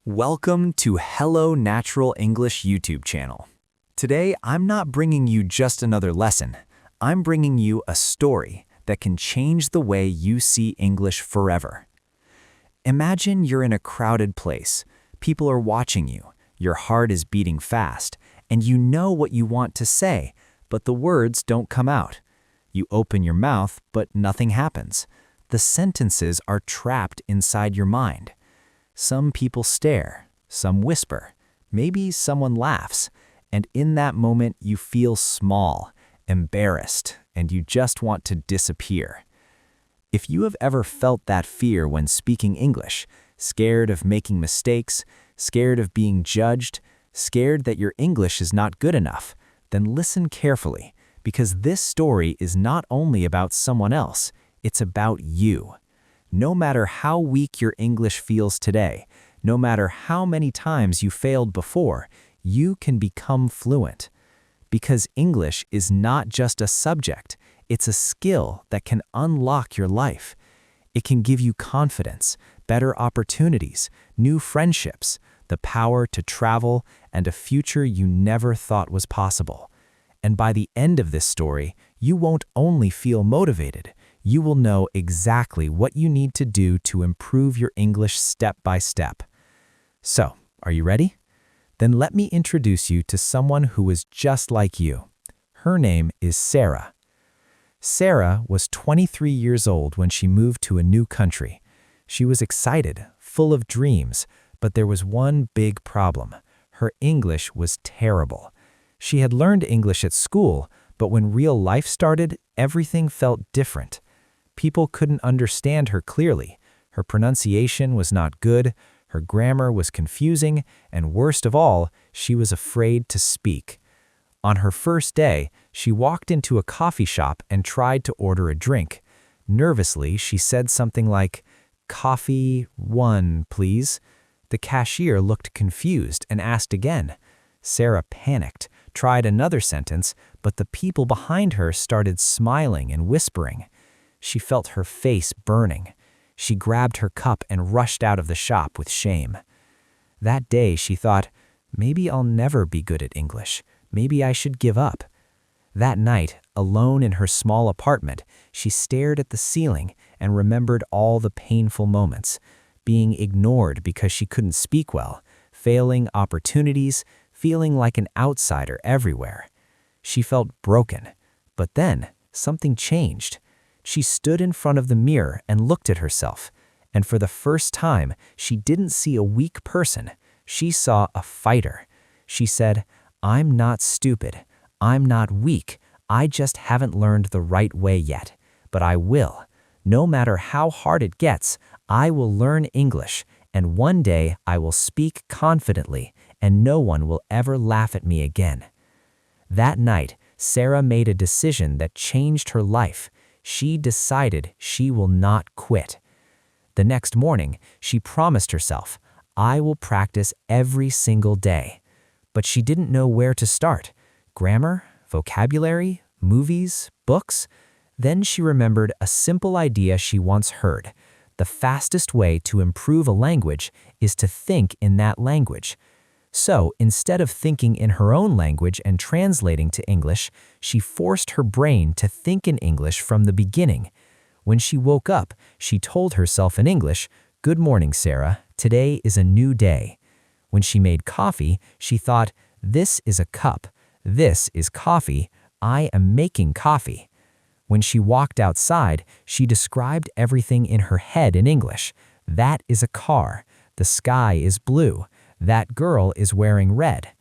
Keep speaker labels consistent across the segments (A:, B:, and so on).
A: Welcome to Hello Natural English YouTube channel. Today, I'm not bringing you just another lesson. I'm bringing you a story that can change the way you see English forever. Imagine you're in a crowded place. People are watching you. Your heart is beating fast, and you know what you want to say, but the words don't come out. You open your mouth, but nothing happens. The sentences are trapped inside your mind. Some people stare, some whisper, maybe someone laughs, and in that moment you feel small, embarrassed, and you just want to disappear. If you have ever felt that fear when speaking English, scared of making mistakes, scared of being judged, scared that your English is not good enough, then listen carefully, because this story is not only about someone else, it's about you. No matter how weak your English feels today, no matter how many times you failed before, you can become fluent. Because English is not just a subject, it's a skill that can unlock your life. It can give you confidence, better opportunities, new friendships, the power to travel, and a future you never thought was possible. And by the end of this story, you won't only feel motivated, you will know exactly what you need to do to improve your English step by step. So, are you ready? Then let me introduce you to someone who is just like you. Her name is Sarah. Sarah was 23 years old when she moved to a new country. She was excited, full of dreams, but there was one big problem. Her English was terrible. She had learned English at school, but when real life started, everything felt different. People couldn't understand her clearly. Her pronunciation was not good, her grammar was confusing, and worst of all, she was afraid to speak. On her first day, she walked into a coffee shop and tried to order a drink. Nervously, she said something like, "Coffee, one, please." The cashier looked confused and asked again. Sarah panicked, tried another sentence, but the people behind her started smiling and whispering. She felt her face burning. She grabbed her cup and rushed out of the shop with shame. That day, she thought, maybe I'll never be good at English. Maybe I should give up. That night, alone in her small apartment, she stared at the ceiling and remembered all the painful moments, being ignored because she couldn't speak well, failing opportunities, feeling like an outsider everywhere. She felt broken, but then something changed. She stood in front of the mirror and looked at herself, and for the first time, she didn't see a weak person. She saw a fighter. She said, "I'm not stupid. I'm not weak. I just haven't learned the right way yet. But I will. No matter how hard it gets, I will learn English, and one day I will speak confidently, and no one will ever laugh at me again." That night, Sarah made a decision that changed her life. She decided she will not quit. The next morning, she promised herself, "I will practice every single day." But she didn't know where to start. Grammar, vocabulary, movies, books? Then she remembered a simple idea she once heard. The fastest way to improve a language is to think in that language. So, instead of thinking in her own language and translating to English, she forced her brain to think in English from the beginning. When she woke up, she told herself in English, "Good morning, Sarah. Today is a new day." When she made coffee, she thought, "This is a cup. This is coffee. I am making coffee." When she walked outside, she described everything in her head in English. "That is a car. The sky is blue. That girl is wearing red."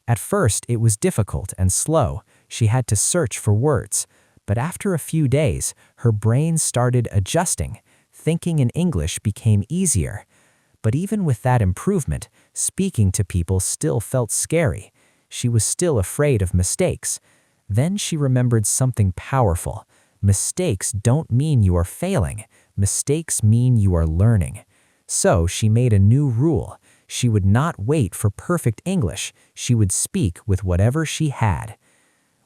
A: At first, it was difficult and slow. She had to search for words. But after a few days, her brain started adjusting. Thinking in English became easier. But even with that improvement, speaking to people still felt scary. She was still afraid of mistakes. Then she remembered something powerful. Mistakes don't mean you are failing. Mistakes mean you are learning. So she made a new rule. She would not wait for perfect English. She would speak with whatever she had.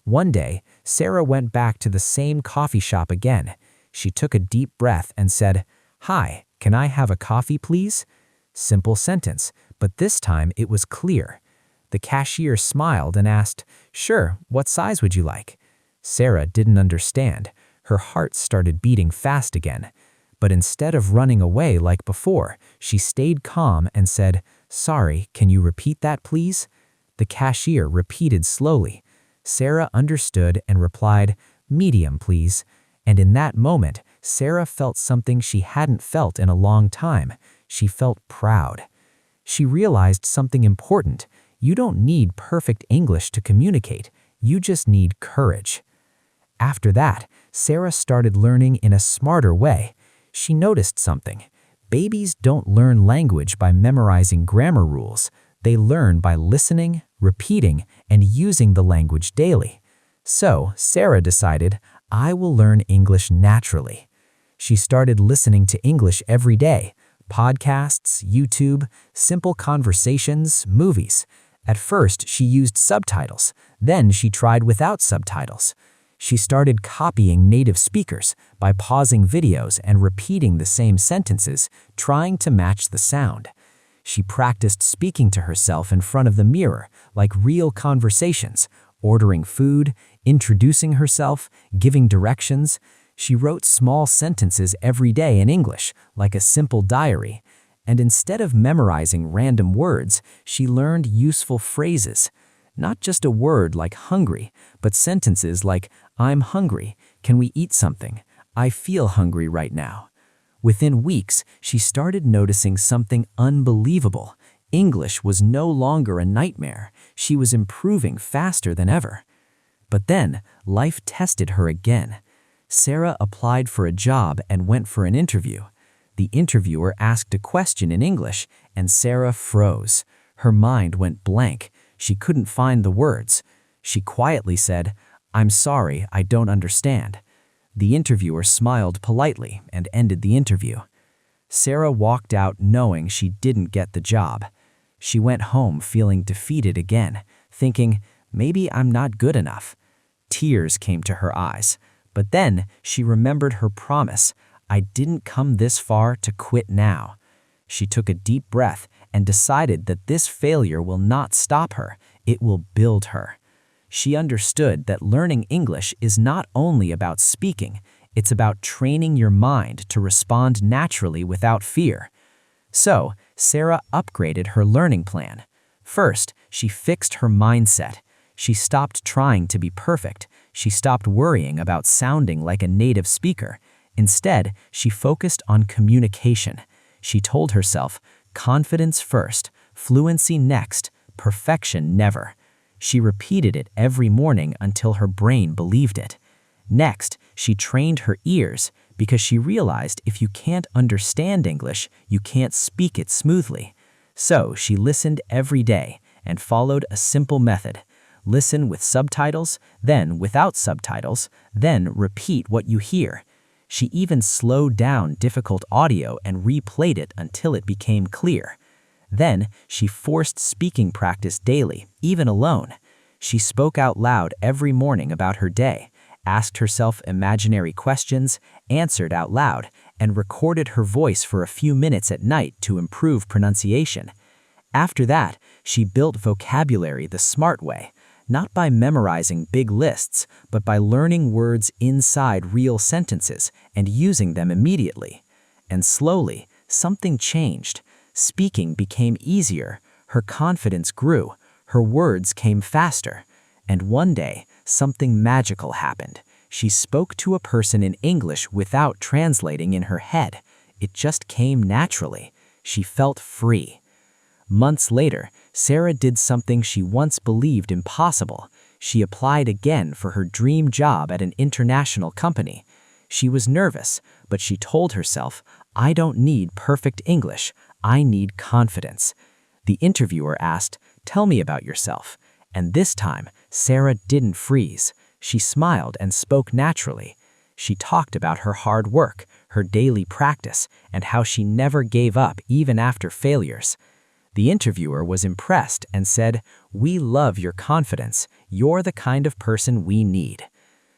A: One day, Sarah went back to the same coffee shop again. She took a deep breath and said, "Hi, can I have a coffee, please?" Simple sentence, But this time it was clear. The cashier smiled and asked, "Sure, what size would you like?" Sarah didn't understand. Her heart started beating fast again. But instead of running away like before, she stayed calm and said, "Sorry, can you repeat that, please?" The cashier repeated slowly. Sarah understood and replied, "Medium, please." And in that moment, Sarah felt something she hadn't felt in a long time. She felt proud. She realized something important. You don't need perfect English to communicate. You just need courage. After that, Sarah started learning in a smarter way. She noticed something. Babies don't learn language by memorizing grammar rules. They learn by listening, repeating, and using the language daily. So, Sarah decided, I will learn English naturally. She started listening to English every day. Podcasts, YouTube, simple conversations, movies. At first, she used subtitles. Then she tried without subtitles. She started copying native speakers by pausing videos and repeating the same sentences, trying to match the sound. She practiced speaking to herself in front of the mirror, like real conversations, ordering food, introducing herself, giving directions. She wrote small sentences every day in English, like a simple diary. And instead of memorizing random words, she learned useful phrases. Not just a word like hungry, but sentences like, I'm hungry, can we eat something? I feel hungry right now. Within weeks, she started noticing something unbelievable. English was no longer a nightmare. She was improving faster than ever. But then, life tested her again. Sarah applied for a job and went for an interview. The interviewer asked a question in English, and Sarah froze. Her mind went blank. She couldn't find the words. She quietly said, I'm sorry, I don't understand. The interviewer smiled politely and ended the interview. Sarah walked out knowing she didn't get the job. She went home feeling defeated again, thinking, maybe I'm not good enough. Tears came to her eyes, but then she remembered her promise. I didn't come this far to quit now. She took a deep breath and decided that this failure will not stop her, it will build her. She understood that learning English is not only about speaking, it's about training your mind to respond naturally without fear. So, Sarah upgraded her learning plan. First, she fixed her mindset. She stopped trying to be perfect. She stopped worrying about sounding like a native speaker. Instead, she focused on communication. She told herself, confidence first, fluency next, perfection never. She repeated it every morning until her brain believed it. Next, she trained her ears because she realized if you can't understand English, you can't speak it smoothly. So she listened every day and followed a simple method. Listen with subtitles, then without subtitles, then repeat what you hear. She even slowed down difficult audio and replayed it until it became clear. Then, she forced speaking practice daily, even alone. She spoke out loud every morning about her day, asked herself imaginary questions, answered out loud, and recorded her voice for a few minutes at night to improve pronunciation. After that, she built vocabulary the smart way, not by memorizing big lists, but by learning words inside real sentences and using them immediately. And slowly, something changed. Speaking became easier, her confidence grew, her words came faster. And one day, something magical happened. She spoke to a person in English without translating in her head. It just came naturally. She felt free. Months later, Sarah did something she once believed impossible. She applied again for her dream job at an international company. She was nervous, but she told herself, I don't need perfect English. I need confidence. The interviewer asked, tell me about yourself. And this time, Sarah didn't freeze. She smiled and spoke naturally. She talked about her hard work, her daily practice, and how she never gave up even after failures. The interviewer was impressed and said, we love your confidence. You're the kind of person we need.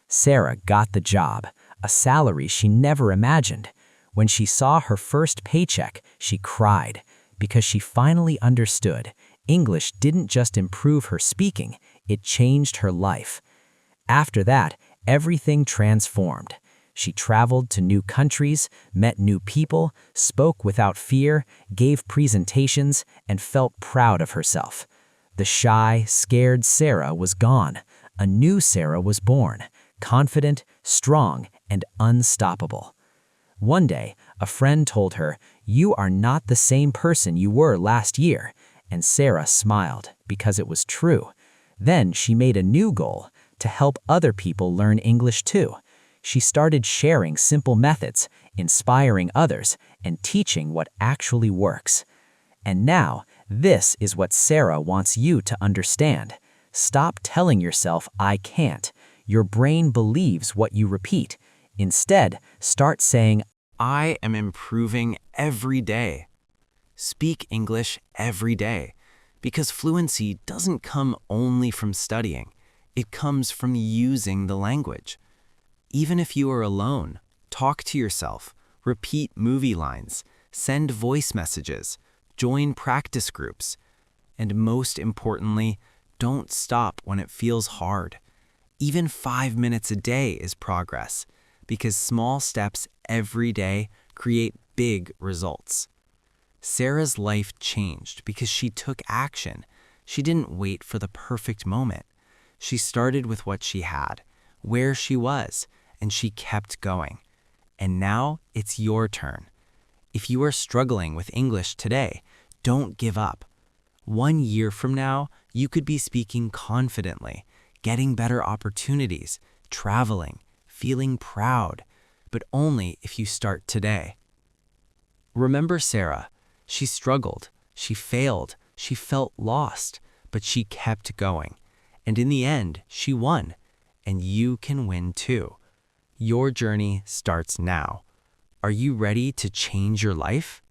A: Sarah got the job, a salary she never imagined. When she saw her first paycheck, she cried. because she finally understood English didn't just improve her speaking, it changed her life. After that, everything transformed. She traveled to new countries, met new people, spoke without fear, gave presentations, and felt proud of herself. The shy, scared Sarah was gone. A new Sarah was born, confident, strong, and unstoppable. One day, a friend told her, "You are not the same person you were last year," and Sarah smiled because it was true. Then she made a new goal, to help other people learn English too. She started sharing simple methods, inspiring others, and teaching what actually works. And now, this is what Sarah wants you to understand. Stop telling yourself, "I can't." Your brain believes what you repeat. Instead, start saying,
B: I am improving every day. Speak English every day, because fluency doesn't come only from studying. It comes from using the language. Even if you are alone, talk to yourself, repeat movie lines, send voice messages, join practice groups, and most importantly, don't stop when it feels hard. Even 5 minutes a day is progress, because small steps every day create big results. Sarah's life changed because she took action. She didn't wait for the perfect moment. She started with what she had, where she was, and she kept going. And now it's your turn. If you are struggling with English today, don't give up. 1 year from now, you could be speaking confidently, getting better opportunities, traveling, feeling proud, but only if you start today. Remember Sarah. She struggled, she failed, she felt lost, but she kept going. And in the end, she won. And you can win too. Your journey starts now. Are you ready to change your life?